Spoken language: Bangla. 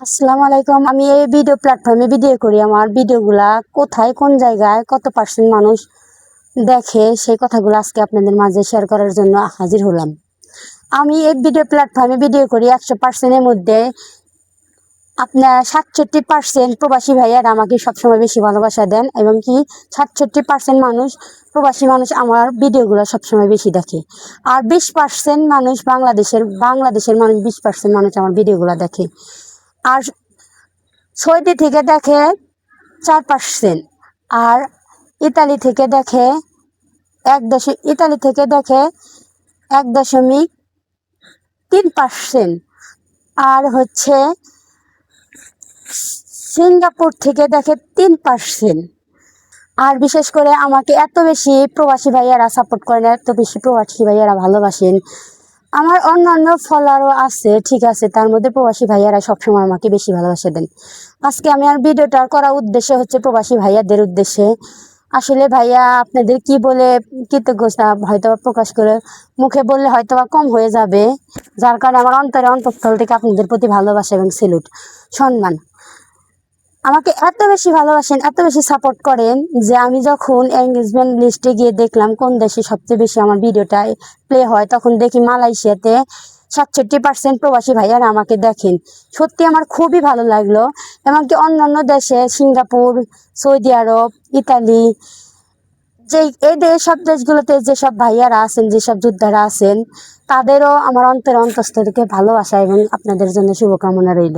আসসালামু আলাইকুম। আমি এই ভিডিও প্ল্যাটফর্মে ভিডিও করি। আমার ভিডিওগুলা কোথায় কোন জায়গায় কত পার্সেন্ট মানুষ দেখে সেই কথাগুলো আজকে আপনাদের মাঝে শেয়ার করার জন্য হাজির হলাম। আমি এই ভিডিও প্ল্যাটফর্মে ভিডিও করি 100%-এর মধ্যে আপনার 67% প্রবাসী ভাইয়ারা আমাকে সবসময় বেশি ভালোবাসা দেন এবং কি 67% মানুষ প্রবাসী মানুষ আমার ভিডিওগুলো সবসময় বেশি দেখে। আর 20% মানুষ বাংলাদেশের মানুষ 20% মানুষ আমার ভিডিওগুলো দেখে। আর সৌদি থেকে দেখে 4%। আর ইতালি থেকে দেখে 1.3%। আর হচ্ছে সিঙ্গাপুর থেকে দেখে 3%। আর বিশেষ করে আমাকে এত বেশি প্রবাসী ভাইয়ারা সাপোর্ট করেন, এত বেশি প্রবাসী ভাইয়ারা ভালোবাসেন। আমার অন্যান্য ফলোয়ারও আছে, ঠিক আছে, তার মধ্যে প্রবাসী ভাইয়ারা সবসময় আমাকে বেশি ভালোবাসা দেন। আজকে আমি আর ভিডিওটা করার উদ্দেশ্য হচ্ছে প্রবাসী ভাইয়াদের উদ্দেশ্যে। আসলে ভাইয়া আপনাদের কি বলে কৃতজ্ঞতা হয়তো প্রকাশ করে মুখে বললে হয়তো বা কম হয়ে যাবে, যার কারণে আমার অন্তঃস্থল থেকে আপনাদের প্রতি ভালোবাসা এবং সেলুট, সম্মান। আমাকে এত বেশি ভালোবাসেন, এত বেশি সাপোর্ট করেন যে আমি যখন এঙ্গেজমেন্ট লিস্টে গিয়ে দেখলাম কোন দেশে সবচেয়ে বেশি আমার ভিডিওটা প্লে হয়, তখন দেখি মালয়েশিয়াতে 67% প্রবাসী ভাইয়ারা আমাকে দেখেন। সত্যি আমার খুবই ভালো লাগলো। এমনকি অন্যান্য দেশে সিঙ্গাপুর, সৌদি আরব, ইতালি, সব দেশগুলোতে যেসব ভাইয়ারা আছেন, যেসব যোদ্ধারা আছেন, তাদেরও আমার অন্তঃস্থল থেকে ভালোবাসা এবং আপনাদের জন্য শুভকামনা রইল।